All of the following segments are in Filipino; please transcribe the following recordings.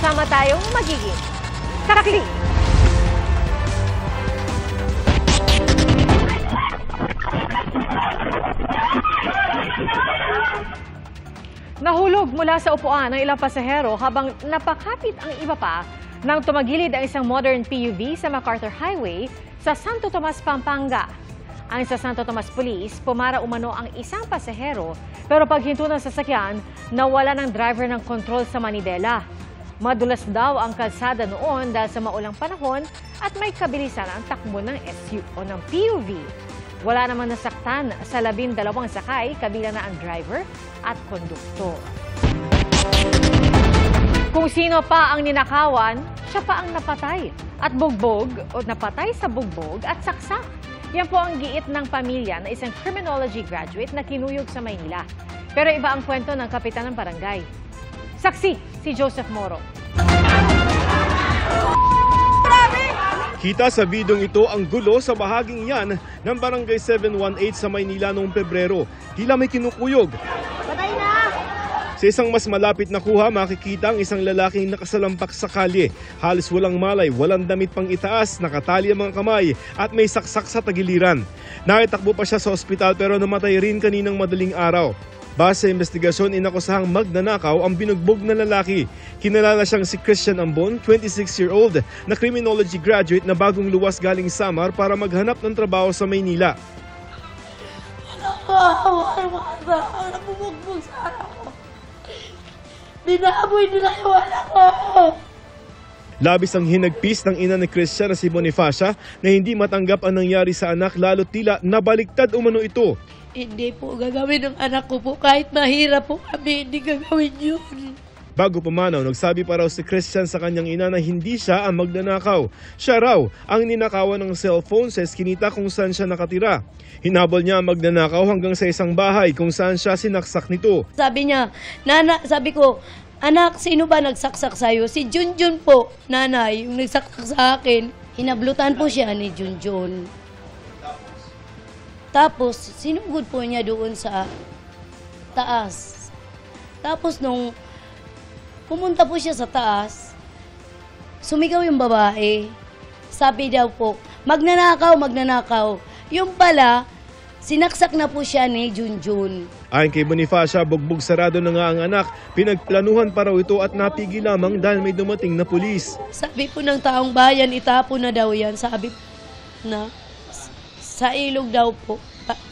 sama-sama tayong magiging karakli. Nahulog mula sa upuan ng ilang pasahero habang napakapit ang iba pa nang tumagilid ang isang modern PUV sa MacArthur Highway sa Santo Tomas, Pampanga. Ayon sa Santo Tomas Police, pumara umano ang isang pasahero pero paghinto ng sasakyan, nawala ng driver ng kontrol sa manibela. Madulas daw ang kalsada noon dahil sa maulang panahon at may kabilisan ang takbo ng ng PUV. Wala namang nasaktan sa 12 sakay, kabilang na ang driver at konduktor. Kung sino pa ang ninakawan, siya pa ang napatay at bugbog o napatay sa bugbog at saksak. Yan po ang giit ng pamilya na isang criminology graduate na kinuyog sa Maynila. Pero iba ang kwento ng kapitan ng barangay. Saksi si Joseph Moro. Kita sa bidong ito ang gulo sa bahaging yan ng Barangay 718 sa Maynila noong Pebrero. Tila may kinukuyog. Patay na! Sa isang mas malapit na kuha, makikita ang isang lalaking nakasalampak sa kalye. Halos walang malay, walang damit pang itaas, nakatali ang mga kamay at may saksak sa tagiliran. Nakitakbo pa siya sa ospital pero namatay rin kaninang madaling araw. Base sa investigasyon, inakusahang magnanakaw ang binugbog na lalaki. Kinalala siyang si Christian Ambon, 26-year-old, na criminology graduate na bagong luwas galing Samar para maghanap ng trabaho sa Maynila. Anak ko bugbog sa anak ko. Binaboy nila yung anak ko. Labis ang hinagpis ng ina ni Christian na si Bonifacia na hindi matanggap ang nangyari sa anak lalo tila nabaliktad umano ito. Hindi po gagawin ng anak ko po. Kahit mahirap po kami, hindi gagawin yun. Bago pumanaw, nagsabi pa raw si Christian sa kanyang ina na hindi siya ang magnanakaw. Siya raw ang ninakawan ng cellphone sa eskinita kung saan siya nakatira. Hinabol niya ang magnanakaw hanggang sa isang bahay kung saan siya sinaksak nito. Sabi niya, sabi ko, anak, sino ba nagsaksak sa'yo? Si Junjun po, nanay, yung nagsaksak sa akin. Hinablutan po siya ni Junjun. Tapos, sinugod po niya doon sa taas. Tapos, nung pumunta po siya sa taas, sumigaw yung babae. Sabi daw po, magnanakaw, magnanakaw. Yung pala, sinaksak na po siya ni Junjun. Ayon kay Bonifacia, bugbog sarado na nga ang anak. Pinagplanuhan pa raw ito at napigil lamang dahil may dumating na pulis. Sabi po ng taong bayan, itapon na daw yan. Sabi na, sa ilog daw po.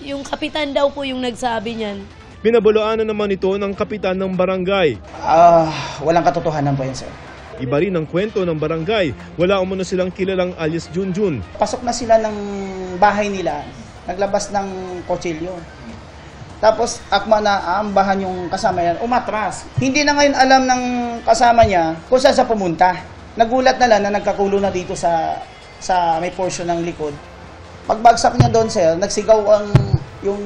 Yung kapitan daw po yung nagsabi niyan. Binabuloan na naman ito ng kapitan ng barangay. Walang katotohanan po yan, sir. Iba rin ang kwento ng barangay. Wala umano silang kilalang alias Junjun. Pasok na sila ng bahay nila, naglabas ng kutsilyo. Tapos akma na aambahan yung kasama yan, umatras. Hindi na ngayon alam ng kasama niya kung saan siya pumunta. Nagulat na lang na nagkakulo na dito sa may portion ng likod. Pagbagsak niya doon, sir, nagsigaw yung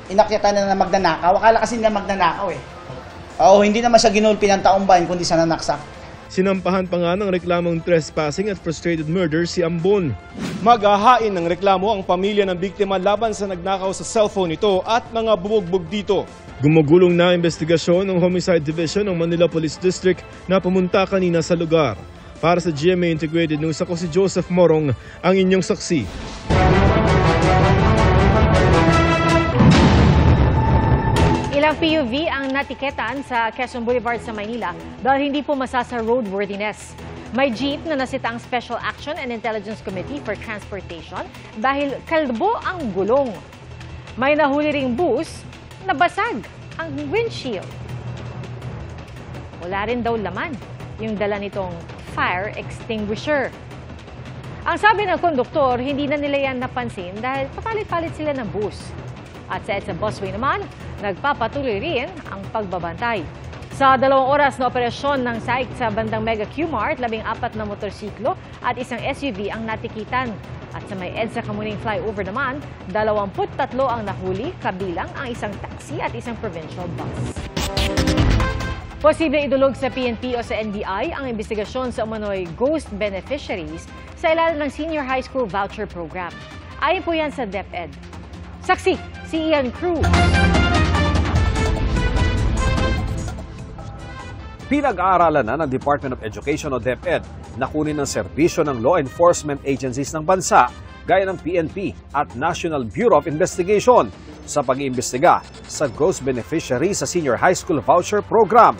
inakyatan na magnanakaw. Akala kasi niya magnanakaw eh. Hindi naman siya ginulpi ng taong bayan kundi sa nanaksak. Sinampahan pa nga ng reklamong trespassing at frustrated murder si Ambon. Maghahain ng reklamo ang pamilya ng biktima laban sa nagnakaw sa cellphone ito at mga bubugbog dito. Gumugulong na investigasyon ng Homicide Division ng Manila Police District na pumunta kanina sa lugar. Para sa GMA Integrated News, ako si Joseph Morong, ang inyong saksi. Ilang PUV ang natiketan sa Quezon Boulevard sa Maynila dahil hindi po masasa roadworthiness. May jeep na nasita ang Special Action and Intelligence Committee for Transportation dahil kalbo ang gulong. May nahuli ring bus na basag ang windshield. Wala rin daw laman yung dala nitong fire extinguisher. Ang sabi ng konduktor, hindi na nila yan napansin dahil papalit-palit sila ng bus. At sa EDSA Busway naman, nagpapatuloy rin ang pagbabantay. Sa 2 oras na operasyon ng SAIC sa bandang Mega Q-Mart, 14 na motorsiklo at isang SUV ang natikitan. At sa may EDSA Kamuning flyover naman, 23 ang nahuli, kabilang ang isang taxi at isang provincial bus. Posible idulog sa PNP o sa NBI ang investigasyon sa umano'y ghost beneficiaries sa ilalim ng Senior High School Voucher Program. Ayon po yan sa DepEd. Saksi, si Ian Cruz. Pinag-aaralan na ng Department of Education o DepEd na kunin ng serbisyo ng law enforcement agencies ng bansa gaya ng PNP at National Bureau of Investigation sa pag-iimbestiga sa gross beneficiary sa Senior High School Voucher Program.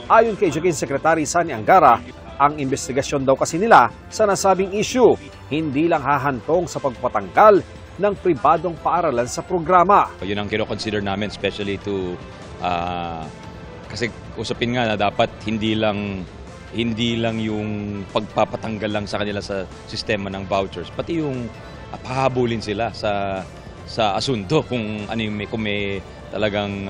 Ayon kay Education Secretary Sani Angara, ang investigasyon daw kasi nila sa nasabing issue, hindi lang hahantong sa pagpatanggal ng pribadong paaralan sa programa. Yun ang kino-consider namin, especially to kasi usapin nga na dapat hindi lang yung pagpapatanggal lang sa kanila sa sistema ng vouchers, pati yung pahabulin sila sa asunto kung may talagang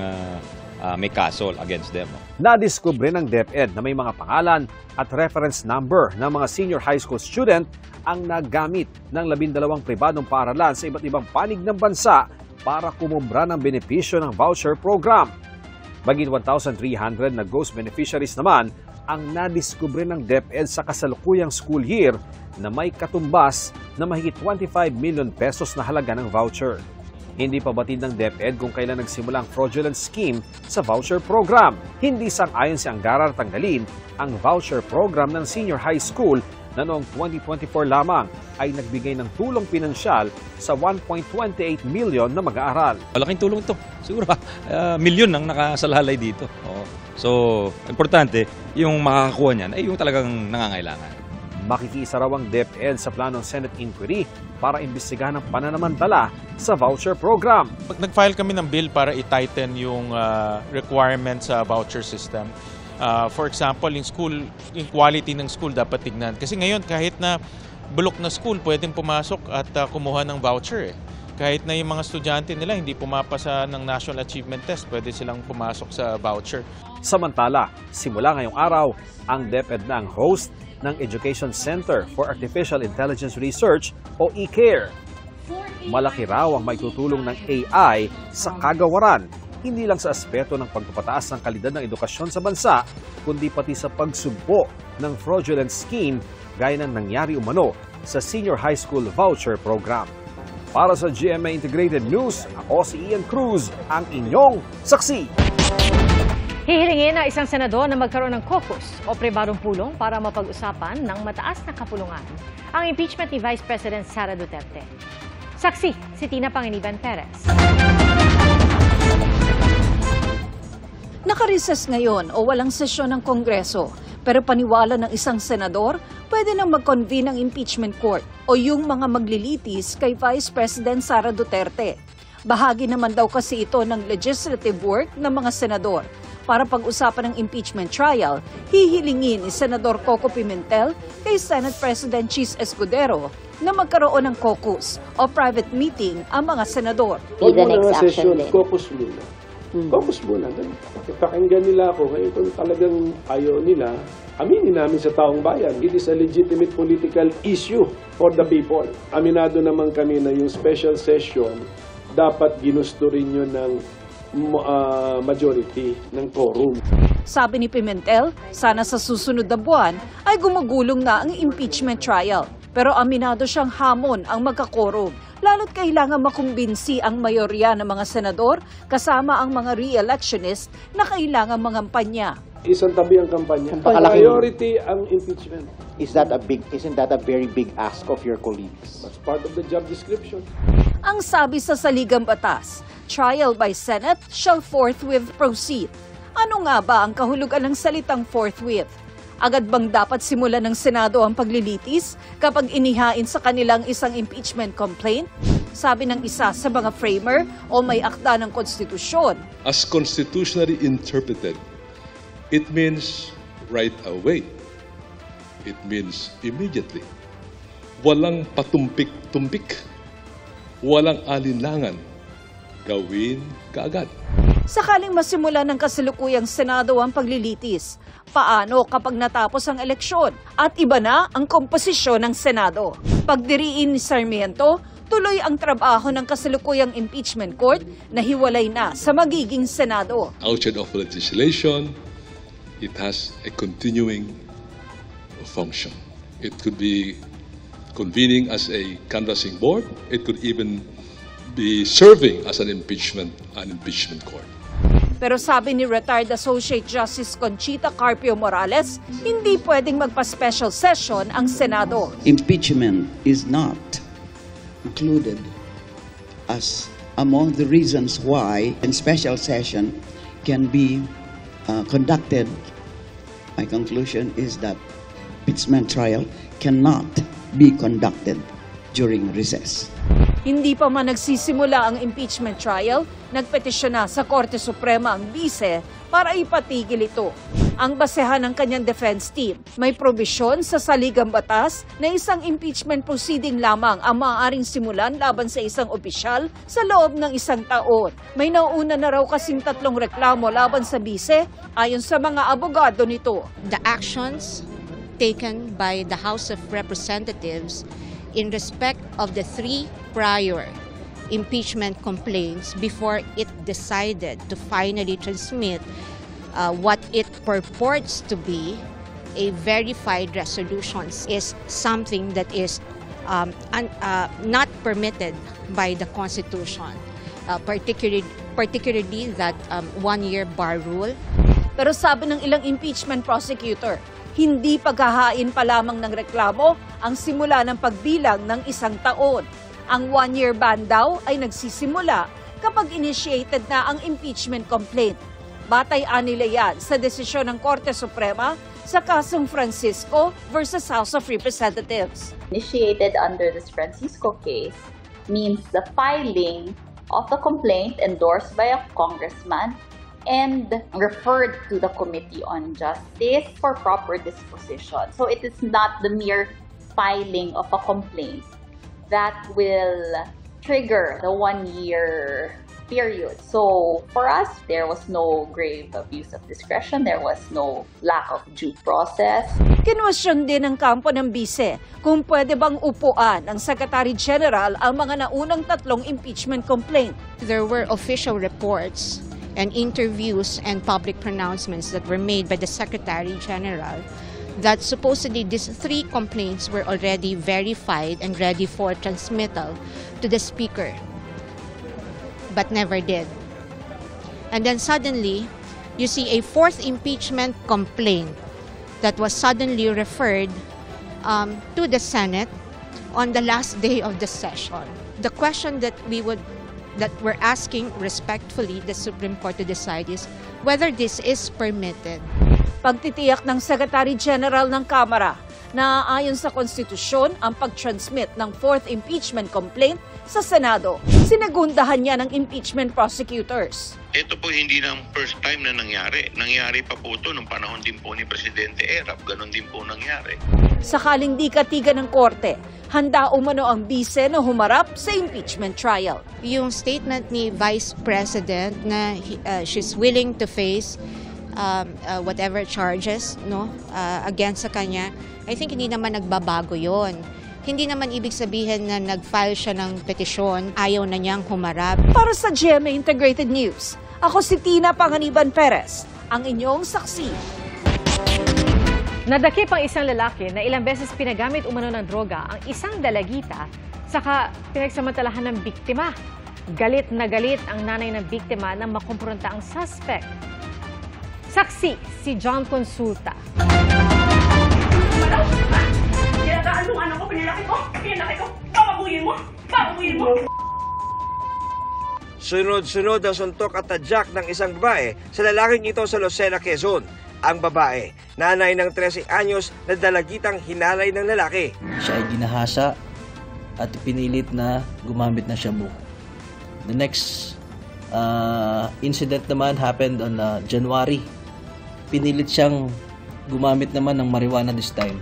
may kaso against them. Nadiskubre ng DepEd na may mga pangalan at reference number ng mga senior high school student ang nagamit ng 12 pribadong paaralan sa iba't ibang panig ng bansa para kumumbra ng benepisyo ng voucher program. Maging 1,300 na gross beneficiaries naman ang nadiskubre ng DepEd sa kasalukuyang school year na may katumbas na mahigit 25 million pesos na halaga ng voucher. Hindi pa batid ng DepEd kung kailan nagsimula ang fraudulent scheme sa voucher program. Hindi sang-ayon si Angara tanggalin ang voucher program ng senior high school na noong 2024 lamang ay nagbigay ng tulong pinansyal sa 1.28 million na mag-aaral. Malaking tulong ito. Siguro milyon ang nakasalalay dito. So, importante, yung makakakuha niyan ay yung talagang nangangailangan. Makikiisa raw ang DepEd sa planong Senate inquiry para imbestigahan ang pananamantala sa voucher program. Nag-file kami ng bill para i-tighten yung requirements sa voucher system. For example, yung quality ng school dapat tignan. Kasi ngayon, kahit na bulok na school, pwedeng pumasok at kumuha ng voucher. Kahit na yung mga estudyante nila hindi pumapasa ng National Achievement Test, pwede silang pumasok sa voucher. Samantala, simula ngayong araw, ang DepEd na ang host ng Education Center for Artificial Intelligence Research o eCare. Malaki raw ang maitutulong ng AI sa kagawaran, hindi lang sa aspeto ng pagpapataas ng kalidad ng edukasyon sa bansa, kundi pati sa pagsugpo ng fraudulent scheme gaya ng nangyari umano sa Senior High School Voucher Program. Para sa GMA Integrated News, ako si Ian Cruz, ang inyong saksi. Hihilingin na isang senador na magkaroon ng caucus o pribadong pulong para mapag-usapan ng mataas na kapulungan ang impeachment ni Vice President Sara Duterte. Saksi, si Tina Panginiban Perez. Naka-recess ngayon o walang sesyon ng Kongreso, pero paniwala ng isang senador, pwede nang mag-convene ang impeachment court o yung mga maglilitis kay Vice President Sara Duterte. Bahagi naman daw kasi ito ng legislative work ng mga senador. Para pag-usapan ng impeachment trial, hihilingin ni Senador Coco Pimentel kay Senate President Chis Escudero na magkaroon ng caucus o private meeting ang mga senador. Huwag mo na session, caucus muna. Caucus muna. Pakinggan nila ako. Ngayon kung talagang ayaw nila, aminin namin sa taong bayan. It is a legitimate political issue for the people. Aminado naman kami na yung special session, dapat ginusto rin yun ng majority ng quorum. Sabi ni Pimentel, sana sa susunod na buwan ay gumugulong na ang impeachment trial. Pero aminado siyang hamon ang magkakorum. Lalo't kailangan makumbinsi ang mayorya ng mga senador kasama ang mga re-electionist na kailangan mangampanya. Isang tabi ang kampanya. Priority ang impeachment. Isn't that a very big ask of your colleagues? That's part of the job description. Ang sabi sa saligang batas, trial by Senate shall forthwith proceed. Ano nga ba ang kahulugan ng salitang forthwith? Agad bang dapat simulan ng Senado ang paglilitis kapag inihain sa kanilang isang impeachment complaint? Sabi ng isa sa mga framer o may akda ng konstitusyon. As constitutionally interpreted, it means right away. It means immediately. Walang patumpik-tumpik. Walang alinlangan. Gawin kaagad. Sakaling masimulan ng kasalukuyang Senado ang paglilitis, paano kapag natapos ang eleksyon at iba na ang komposisyon ng Senado? Pagdiriin ni Sarmiento, tuloy ang trabaho ng kasalukuyang impeachment court na hiwalay na sa magiging Senado. Outside of legislation, it has a continuing function. It could be convening as a canvassing board. It could even be serving as an impeachment court. Pero sabi ni retired Associate Justice Conchita Carpio Morales, hindi pwedeng magpa-special session ang Senado. Impeachment is not included as among the reasons why a special session can be conducted. My conclusion is that impeachment trial cannot be conducted during recess. Hindi pa man nagsisimula ang impeachment trial, nagpetisyon na sa Korte Suprema ang bise para ipatigil ito. Ang basehan ng kanyang defense team, may probisyon sa saligang batas na isang impeachment proceeding lamang ang maaaring simulan laban sa isang opisyal sa loob ng 1 taon. May nauna na raw kasing 3 reklamo laban sa bise ayon sa mga abogado nito. The actions taken by the House of Representatives in respect of the 3 prior impeachment complaints before it decided to finally transmit what it purports to be a verified resolutions is something that is not permitted by the Constitution, particularly that 1-year bar rule. Pero sabi ng ilang impeachment prosecutor, hindi paghahain pa lamang ng reklamo ang simula ng pagbilang ng 1 taon. Ang 1-year ban daw ay nagsisimula kapag initiated na ang impeachment complaint. Batay-an nila yan sa desisyon ng Korte Suprema sa kasong Francisco versus House of Representatives. Initiated under this Francisco case means the filing of the complaint endorsed by a congressman and referred to the Committee on Justice for proper disposition. So it is not the mere filing of a complaint that will trigger the 1-year period. So for us, there was no grave abuse of discretion, there was no lack of due process. Kinwestiyon din ng kampo ng bise kung pwede bang upuan ng Secretary General ang mga naunang 3 impeachment complaint. There were official reports and interviews and public pronouncements that were made by the Secretary General that supposedly these 3 complaints were already verified and ready for transmittal to the Speaker, but never did. And then suddenly, you see a 4th impeachment complaint that was suddenly referred to the Senate on the last day of the session. The question that we're asking respectfully the Supreme Court to decide is whether this is permitted. Pagtitiyak ng Secretary General ng Kamara na ayon sa konstitusyon ang pag-transmit ng 4th impeachment complaint sa Senado. Sinagundahan niya ng impeachment prosecutors. Ito po hindi na first time na nangyari. Nangyari pa po ito nung panahon din po ni Presidente Erap. Ganon din po nangyari. Sakaling di katigan ng korte, handa umano ang bise na humarap sa impeachment trial. Yung statement ni Vice President na she's willing to face whatever charges against sa kanya, I think hindi naman nagbabago yon. Hindi naman ibig sabihin na nag-file siya ng petisyon, ayaw na niyang humarap. Para sa GMA Integrated News, ako si Tina Panganiban Perez, ang inyong saksi. Nadakip ang isang lalaki na ilang beses pinagamit umano ng droga ang isang dalagita saka pinagsamantalahan ng biktima. Galit na galit ang nanay ng biktima nang makumpronta ang suspect. Saksi si John Consulta. Pinataan mo anak ko, pinalaki ko, papabuyin mo. Sunod-sunod ang suntok at tadyak ng isang babae sa lalaking ito sa Lucena, Quezon. Ang babae, nanay ng 13 anyos na dalagitang hinalay ng lalaki. Siya ay ginahasa at pinilit na gumamit ng shabu. The next incident naman happened on January. Pinilit siyang gumamit naman ng marijuana this time.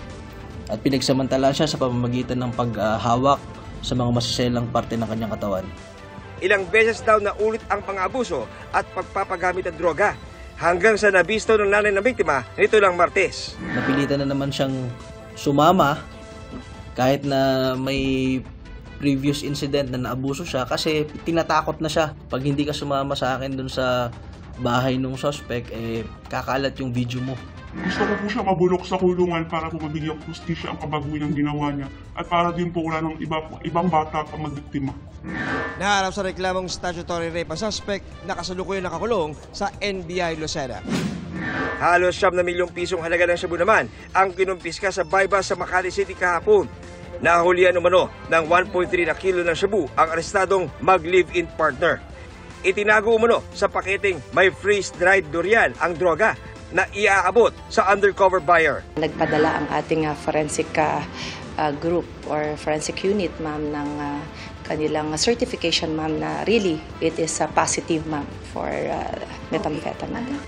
At pinagsamantala siya sa pamamagitan ng paghawak sa mga masiselang parte ng kanyang katawan. Ilang beses daw na ulit ang pang-abuso at pagpapagamit ng droga hanggang sa nabisto ng nanay ng biktima nito lang Martes. Napilitan na naman siyang sumama kahit na may previous incident na naabuso siya kasi tinatakot na siya. Pag hindi ka sumama sa akin dun sa bahay ng suspect, kakalat yung video mo. Gusto ko po siya mabulok sa kulungan para po mabigyan hustisya ang kabaguyan ginawa niya at para din po wala ng ibang bata pa magbiktima. Naharap sa reklamong statutory rape ang suspect na kasalukuyan nakakulong sa NBI Lucena. Halos 7 na milyong pisong halaga ng shabu naman ang kinumpiska sa bypass sa Makati City kahapon. Nahulihan umano ng 1.3 na kilo ng shabu ang arestadong mag-live-in partner. Itinago umano sa paketeng may freeze-dried durian ang droga na iaabot sa undercover buyer. Nagpadala ang ating forensic group or forensic unit, ma'am, ng kanilang certification, ma'am, na really it is positive, ma'am, for methamphetamine.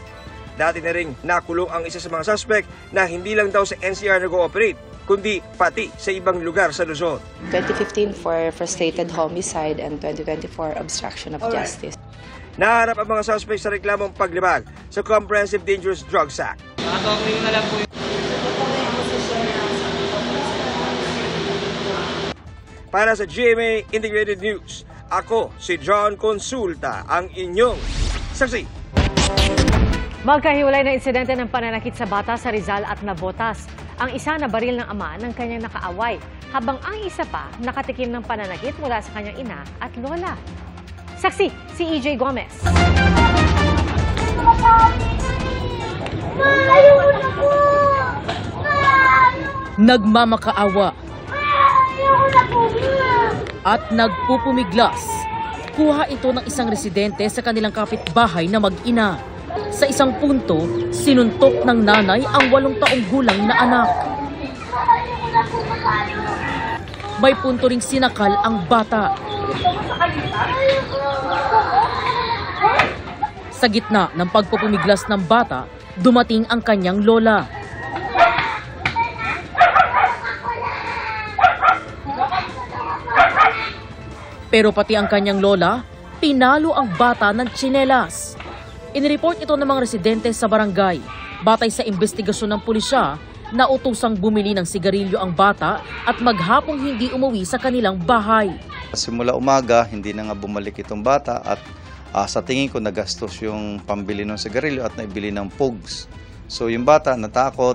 Dati na ring nakulong ang isa sa mga suspect na hindi lang daw sa NCR nag-ooperate, kundi pati sa ibang lugar sa Luzon. 2015 for frustrated homicide and 2024 obstruction of justice. Naharap ang mga suspect sa reklamong paglibag sa Comprehensive Dangerous Drugs Act. Para sa GMA Integrated News, ako si John Consulta, ang inyong saksi. Magkahiwalay na insidente ng pananakit sa bata sa Rizal at Navotas. Ang isa na baril ng ama ng kanyang nakaaway, habang ang isa pa nakatikim ng pananakit mula sa kanyang ina at lola. Saksi, si EJ Gomez. Nagmamakaawa at nagpupumiglas. Kuha ito ng isang residente sa kanilang kapitbahay na mag-ina. Sa isang punto, sinuntok ng nanay ang 8 taong gulang na anak. May punto ring sinakal ang bata. Sa gitna ng pagpupumiglas ng bata, dumating ang kanyang lola. Pero pati ang kanyang lola, pinalo ang bata ng tsinelas. Inireport ito ng mga residente sa barangay. Batay sa investigasyon ng pulisya, nautusang bumili ng sigarilyo ang bata at maghapong hindi umuwi sa kanilang bahay. Simula umaga, hindi na nga bumalik itong bata at sa tingin ko nagastos yung pambili ng sigarilyo at naibili ng pugs. So yung bata natakot.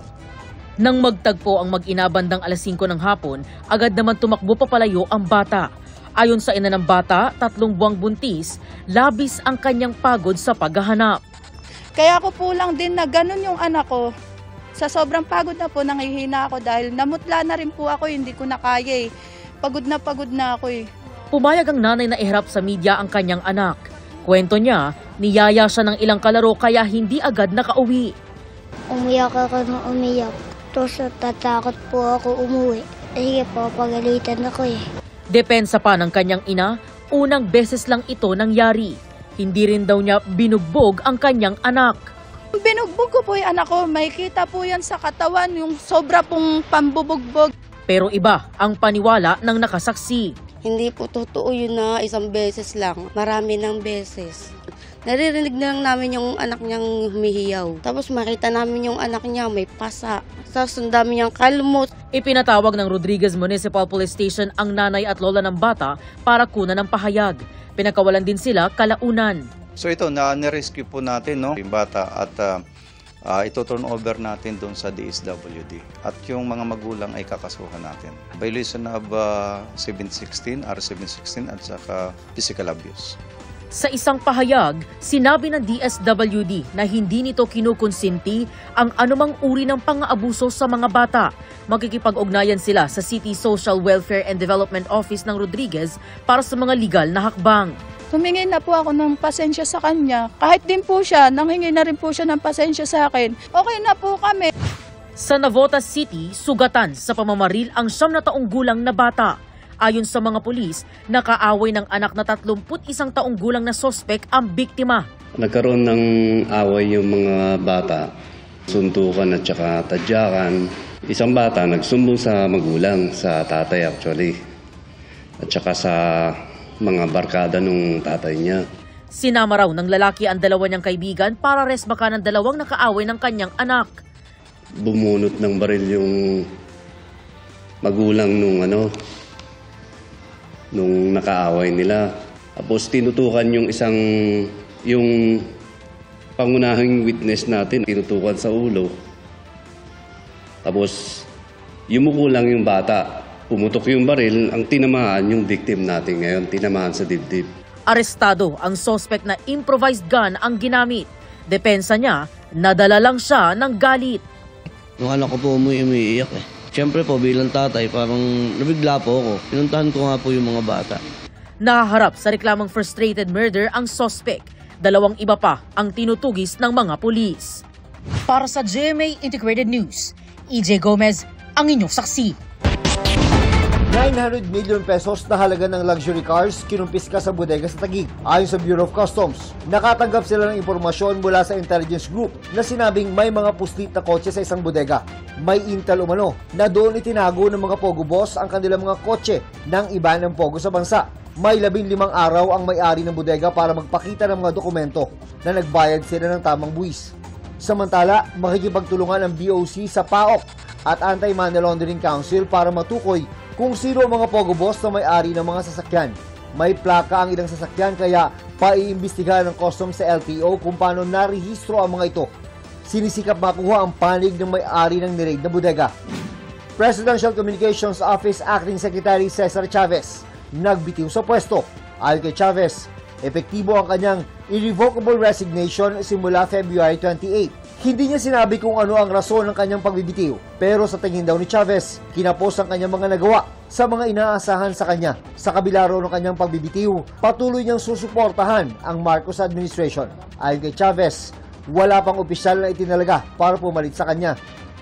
Nang magtagpo ang mag-ina bandang alas 5 ng hapon, agad naman tumakbo papalayo ang bata. Ayon sa ina ng bata, 3 buwang buntis, labis ang kanyang pagod sa paghahanap. Kaya ako po lang din na ganun yung anak ko. Sa sobrang pagod na po, nangihina ako dahil namutla na rin po ako, hindi ko na kaya eh. Pagod na ako eh. Pumayag ang nanay na iharap sa media ang kanyang anak. Kwento niya, niyaya siya ng ilang kalaro kaya hindi agad nakauwi. Umiyak ako nung umiyak. Tapos tatakot po ako umuwi. Sige po, pagalitan ako eh. Depensa pa ng kanyang ina, unang beses lang ito nangyari. Hindi rin daw niya binugbog ang kanyang anak. Binugbog ko po yung anak ko. May kita po yan sa katawan, yung sobra pong pambubugbog. Pero iba ang paniwala ng nakasaksi. Hindi po totoo yun na isang beses lang. Marami ng beses. Naririnig na lang namin yung anak niyang humihiyaw. Tapos makita namin yung anak niya may pasa. Tapos ang dami niyang kalmot. Ipinatawag ng Rodriguez Municipal Police Station ang nanay at lola ng bata para kunan ng pahayag. Pinakawalan din sila kalaunan. So ito, na-rescue po natin yung bata at ito turn over natin doon sa DSWD. At yung mga magulang ay kakasuhan natin. Violation of 716, R716 at saka physical abuse. Sa isang pahayag, sinabi ng DSWD na hindi nito kinukonsinti ang anumang uri ng pang-aabuso sa mga bata. Magkikipag-ugnayan sila sa City Social Welfare and Development Office ng Rodriguez para sa mga legal na hakbang. Humingi na po ako ng pasensya sa kanya. Kahit din po siya, nanghingi na rin po siya ng pasensya sa akin. Okay na po kami. Sa Navotas City, sugatan sa pamamaril ang 9 na taong gulang na bata. Ayon sa mga pulis, nakaaway ng anak na 31 taong gulang na sospek ang biktima. Nagkaroon ng away yung mga bata, suntukan at saka tadyakan. Isang bata nagsumbong sa magulang, sa tatay actually, at saka sa mga barkada nung tatay niya. Sinama raw ng lalaki ang 2 niyang kaibigan para resbaka ng 2 nakaaway ng kanyang anak. Bumunot ng baril yung magulang nung nakaaway nila. Tapos tinutukan yung pangunahing witness natin, tinutukan sa ulo. Tapos, yumuko lang yung bata. Pumutok yung baril, ang tinamaan yung victim natin ngayon, tinamaan sa dibdib. Arestado ang suspect na improvised gun ang ginamit. Depensa niya, nadala lang siya ng galit. Nung anak ko po umiiyak eh. Siyempre po bilang tatay, parang nabigla po ako. Pinuntahan ko nga po yung mga bata. Nahaharap sa reklamong frustrated murder ang suspect. 2 iba pa ang tinutugis ng mga pulis. Para sa GMA Integrated News, EJ Gomez, ang inyong saksi. 900 million pesos na halaga ng luxury cars kinumpiska sa bodega sa Taguig. Ayon sa Bureau of Customs, nakatanggap sila ng impormasyon mula sa intelligence group na sinabing may mga puslit na kotse sa isang bodega. May intel umano na doon itinago ng mga Pogo boss ang kanilang mga kotse ng iba ng Pogo sa bansa. May 15 araw ang may-ari ng bodega para magpakita ng mga dokumento na nagbayad sila ng tamang buwis. Samantala, makikipagtulungan ang BOC sa PAOK at Anti-Money Laundering Council para matukoy kung sino ang mga Pogo boss na may-ari ng mga sasakyan. May plaka ang ilang sasakyan kaya paiimbestigahan ng customs sa LTO kung paano narehistro ang mga ito. Sinisikap makuha ang panig ng may-ari ng niraid na bodega. Presidential Communications Office Acting Secretary Cesar Chavez nagbitiw sa pwesto. Ayon kay Chavez, epektibo ang kanyang irrevocable resignation simula February 28. Hindi niya sinabi kung ano ang rason ng kanyang pagbibitiw, pero sa tingin daw ni Chavez, kinapos ang kanyang mga nagawa sa mga inaasahan sa kanya. Sa kabila raw ng kanyang pagbibitiw, patuloy niyang susuportahan ang Marcos administration. Ayon kay Chavez, wala pang opisyal na itinalaga para pumalit sa kanya.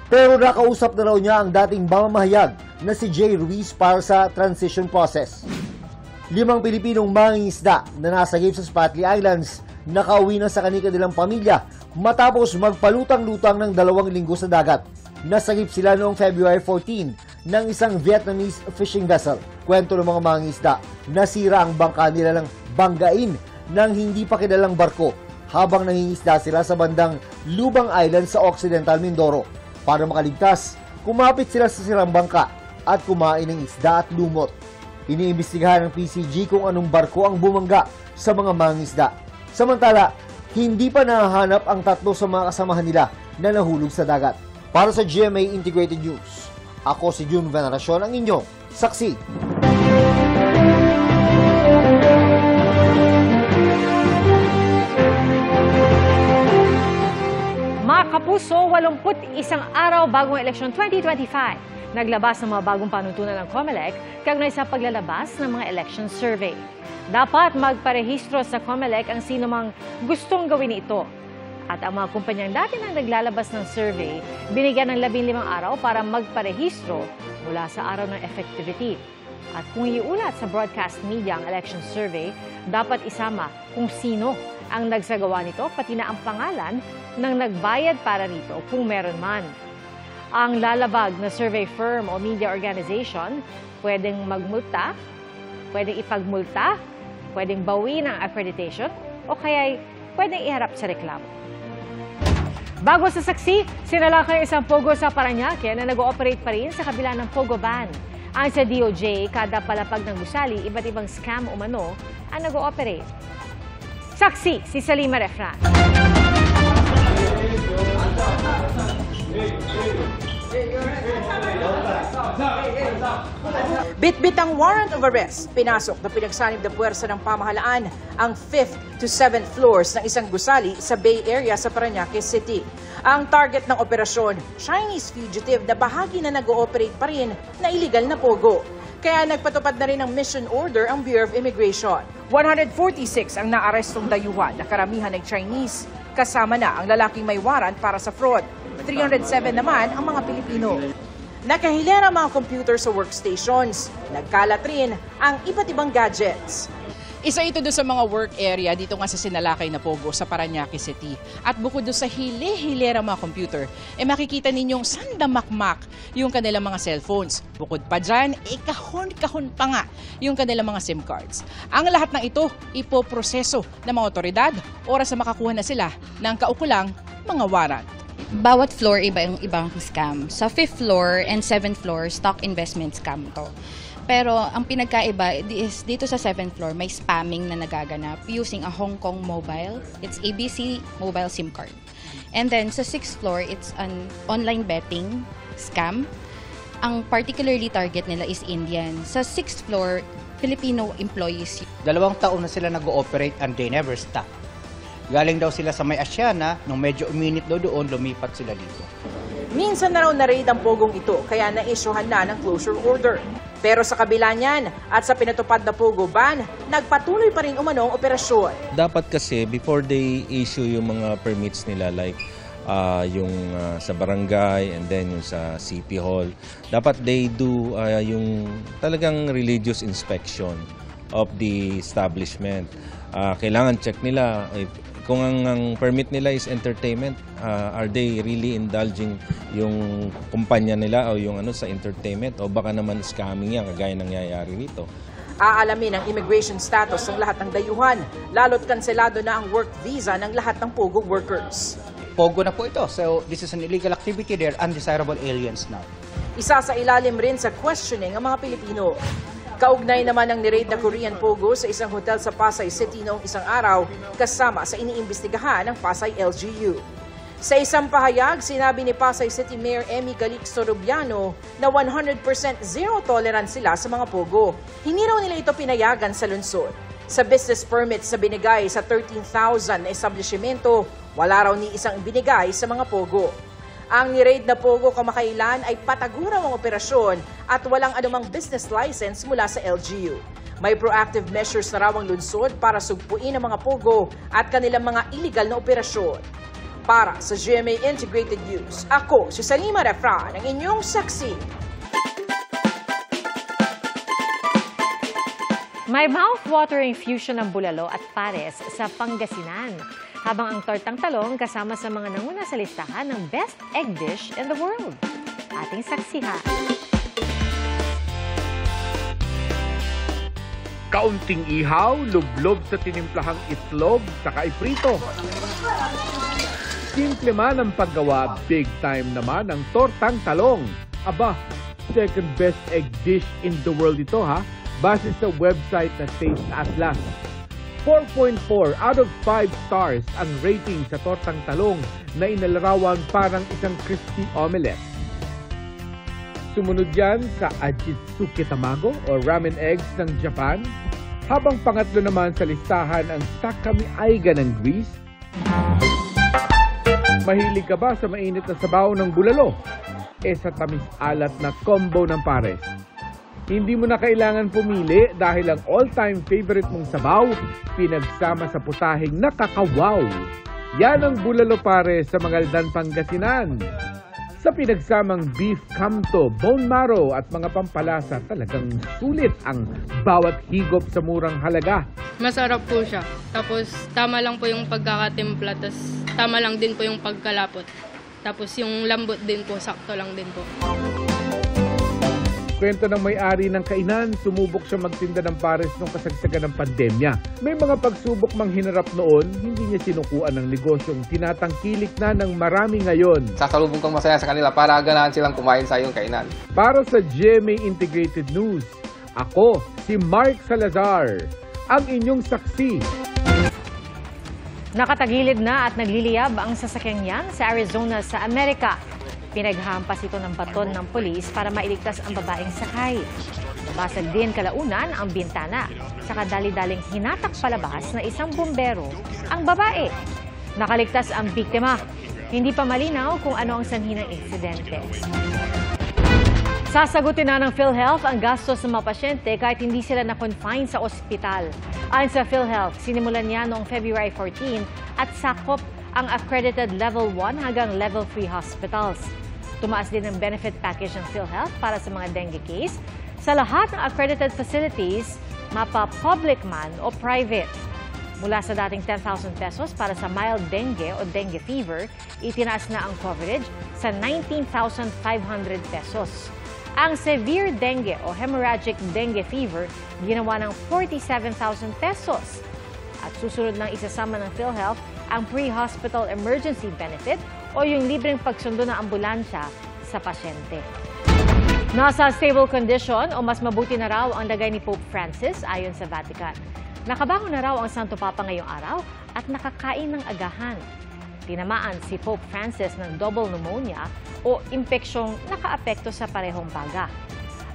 Pero nakausap na raw niya ang dating mamamahayag na si Jay Ruiz para sa transition process. 5 Pilipinong mangingisda na nasagip sa Spratly Islands nakauwi na sa kanilang pamilya matapos magpalutang-lutang ng 2 linggo sa dagat. Nasagip sila noong February 14 ng isang Vietnamese fishing vessel. Kwento ng mga mangingisda, nasira ang bangka nila ng banggain ng hindi pa kilalang barko habang nangingisda sila sa bandang Lubang Island sa Occidental Mindoro. Para makaligtas, kumapit sila sa sirang bangka at kumain ng isda at lumot. Iniimbestigahan ng PCG kung anong barko ang bumangga sa mga mangingisda. Samantala, hindi pa nahahanap ang 3 sa mga kasamahan nila na nahulog sa dagat. Para sa GMA Integrated News, ako si June Veneracion, ang inyong saksi. Mga kapuso, 81 araw bagong eleksyon 2025. Naglabas ng mga bagong panuntunan ng COMELEC kaugnay sa paglalabas ng mga election survey. Dapat magparehistro sa COMELEC ang sino mang gustong gawin ito. At ang mga kumpanyang dati nang naglalabas ng survey, binigyan ng 15 araw para magparehistro mula sa araw ng effectivity. At kung iulat sa broadcast media ang election survey, dapat isama kung sino ang nagsagawa nito, pati na ang pangalan ng nagbayad para rito kung meron man. Ang lalabag na survey firm o media organization pwedeng magmulta, pwedeng ipagmulta, pwedeng bawiin ang accreditation o kaya pwedeng iharap sa reklamo. Bago sa saksi, sinalakay isang Pogo sa Parañaque na nag-ooperate pa rin sa kabila ng Pogo ban. Ang sa DOJ, kada palapag ng gusali, iba't ibang scam umano ang nag-ooperate. Saksi, si Salima Refran. Bitbit ang warrant of arrest. Pinasok na pinagsanib na puwersa ng pamahalaan ang 5th to 7th floors ng isang gusali sa Bay Area sa Parañaque City. Ang target ng operasyon, Chinese fugitive na bahagi na nag-ooperate pa rin na illegal na pogo. Kaya nagpatupad na rin ng mission order ang Bureau of Immigration. 146 ang naarestong dayuhan na karamihan ng Chinese. Kasama na ang lalaking may warrant para sa fraud. 307 naman ang mga Pilipino. Nakahilera mga computer sa workstations. Nagkalat rin ang iba't ibang gadgets. Isa ito doon sa mga work area dito nga sa Sinalakay na Pogo sa Parañaque City. At bukod doon sa hilera mga computer, makikita ninyong sandamakmak yung kanilang mga cellphones. Bukod pa dyan, kahon-kahon pa nga yung kanilang mga SIM cards. Ang lahat ng ito, ipoproseso ng mga otoridad oras na makakuha na sila ng kaukulang mga warrant. Bawat floor iba yung ibang scam. Sa 5th floor and 7th floor, stock investment scam to. Pero ang pinagkaiba is dito sa 7th floor, may spamming na nagaganap using a Hong Kong mobile. It's ABC mobile SIM card. And then sa 6th floor, it's an online betting scam. Ang particularly target nila is Indian. Sa 6th floor, Filipino employees. 2 taon na sila nag-ooperate and they never stop. Galing daw sila sa may Asiana, nung medyo uminit daw doon, lumipat sila dito. Minsan na raw na-raid ang pogong ito, kaya na-issuehan na ng closure order. Pero sa kabila niyan at sa pinatupad na pogo ban, nagpatuloy pa rin umano ang operasyon. Dapat kasi before they issue yung mga permits nila like yung sa barangay and then yung sa City Hall, dapat they do yung talagang religious inspection of the establishment. Kailangan check nila kung ang permit nila is entertainment, are they really indulging yung kumpanya nila o yung sa entertainment o baka naman scamming yan kagaya nangyayari rito. Aalamin ang immigration status ng lahat ng dayuhan, lalo't kanselado na ang work visa ng lahat ng pogo workers. Pogo na po ito. So this is an illegal activity. They're undesirable aliens now. Isa sa ilalim rin sa questioning ang mga Pilipino. Kaugnay naman ang niraid na Korean pogo sa isang hotel sa Pasay City noong isang araw kasama sa iniimbestigahan ng Pasay LGU. Sa isang pahayag, sinabi ni Pasay City Mayor Emmy Calixto Rubiano na 100% zero tolerance sila sa mga pogo. Hindi raw nila ito pinayagan sa lungsod. Sa business permit sa binigay sa 13,000 na establishmento, wala raw ni isang binigay sa mga pogo. Ang ni-raid na pogo kamakailan ay pataguraw ang operasyon at walang anumang business license mula sa LGU. May proactive measures na raw ang lungsod para sugpuin ang mga pogo at kanilang mga illegal na operasyon. Para sa GMA Integrated News, ako si Salima Refran, ang inyong saksi. May mouth-watering fusion ng bulalo at pares sa Pangasinan. Habang ang tortang talong kasama sa mga nanguna sa listahan ng best egg dish in the world. Ating saksihan. Kaunting ihaw, lublob sa tinimplahang itlog, saka iprito. Simple man ang paggawa, big time naman ang tortang talong. Aba, second best egg dish in the world ito ha, base sa website na Taste Atlas. 4.4 out of 5 stars ang rating sa tortang talong na inalarawan parang isang crispy omelette. Sumunod yan sa Ajitsuki Tamago o ramen eggs ng Japan, habang pangatlo naman sa listahan ang Sakami Aiga ng Greece. Mahilig ka ba sa mainit na sabaw ng bulalo? Sa tamis-alat na combo ng pares. Hindi mo na kailangan pumili dahil ang all-time favorite mong sabaw, pinagsama sa putahing nakakawaw. Yan ang bulalo pare sa Mangaldan, Pangasinan. Sa pinagsamang beef kamto, bone marrow at mga pampalasa, talagang sulit ang bawat higop sa murang halaga. Masarap po siya. Tapos tama lang po yung pagkakatimpla, tapos tama lang din po yung pagkalapot. Tapos yung lambot din po, sakto lang din po. Kwento ng may-ari ng kainan, sumubok siya magtinda ng pares nung kasagsagan ng pandemya. May mga pagsubok mang hinarap noon, hindi niya sinukuan ng negosyong tinatangkilik na ng marami ngayon. Sasalubong kang masaya sa kanila para ganahan silang kumain sa iyong kainan. Para sa GMA Integrated News, ako si Mark Salazar, ang inyong saksi. Nakatagilid na at nagliliyab ang sasakyang yan sa Arizona sa Amerika. Pinaghampas ito ng baton ng pulis para mailigtas ang babaeng sakay. Basag din kalaunan ang bintana. Saka dali-daling hinatak palabas na isang bumbero ang babae. Nakaligtas ang biktima. Hindi pa malinaw kung ano ang sanhi ng insidente. Sasagutin na ng PhilHealth ang gastos ng mga pasyente kahit hindi sila na-confine sa ospital. Ayon sa PhilHealth, sinimulan niya noong February 14 at sakop ang accredited Level 1 hanggang Level 3 hospitals. Tumaas din ang benefit package ng PhilHealth para sa mga dengue case sa lahat ng accredited facilities, mapa-public man o private. Mula sa dating 10,000 pesos para sa mild dengue o dengue fever, itinaas na ang coverage sa 19,500 pesos. Ang severe dengue o hemorrhagic dengue fever, ginawa ng 47,000 pesos. At susunod ng isasama ng PhilHealth ang pre-hospital emergency benefit o yung libreng pagsundo ng ambulansya sa pasyente. Nasa stable condition o mas mabuti na raw ang lagay ni Pope Francis ayon sa Vatican. Nakabangon na raw ang Santo Papa ngayong araw at nakakain ng agahan. Tinamaan si Pope Francis ng double pneumonia o impeksyong nakaapekto sa parehong baga.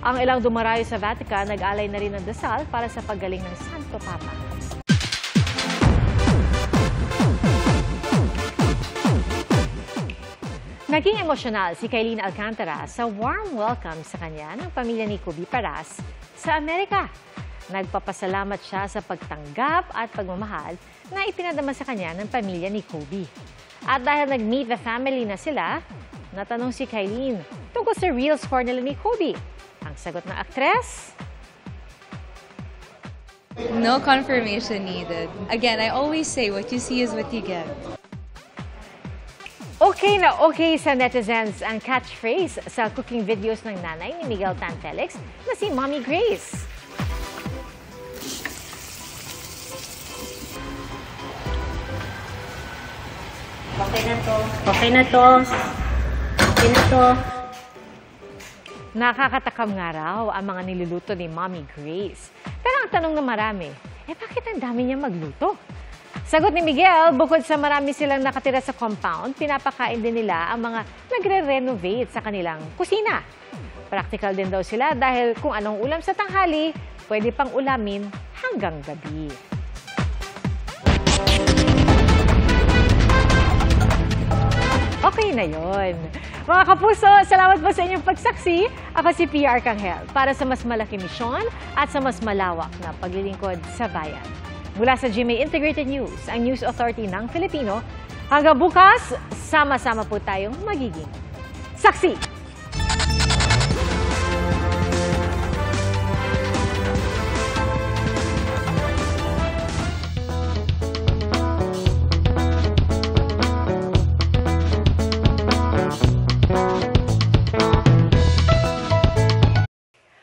Ang ilang dumarayo sa Vatican nag-alay na rin ng dasal para sa paggaling ng Santo Papa. Naging emosyonal si Kailin Alcantara sa warm welcome sa kanya ng pamilya ni Kobe Paras sa Amerika. Nagpapasalamat siya sa pagtanggap at pagmamahal na ipinadama sa kanya ng pamilya ni Kobe. At dahil nag-meet the family na sila, natanong si Kailin tungkol sa real score nila ni Kobe. Ang sagot ng aktres, no confirmation needed. Again, I always say what you see is what you get. Okay na okay sa netizens ang catchphrase sa cooking videos ng nanay ni Miguel Tan Felix na si Mommy Grace. Okay na to. Okay na to. Okay na to. Nakakatakam nga raw ang mga niluluto ni Mommy Grace. Pero ang tanong ng marami, bakit ang dami niya magluto? Sagot ni Miguel, bukod sa marami silang nakatira sa compound, pinapakain din nila ang mga nagre-renovate sa kanilang kusina. Practical din daw sila dahil kung anong ulam sa tanghali, pwede pang ulamin hanggang gabi. Okay na yon. Mga kapuso, salamat po sa inyong pagsaksi. Ako si PR Kanghel para sa mas malaki misyon at sa mas malawak na paglilingkod sa bayan. Mula sa GMA Integrated News, ang News Authority ng Filipino, hanggang bukas, sama-sama po tayong magiging saksi.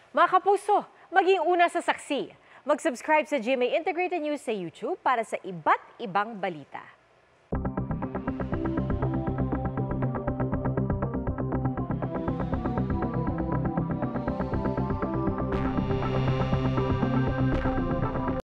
Mga kapuso, maging una sa saksi. Mag-subscribe sa GMA Integrated News sa YouTube para sa iba't ibang balita.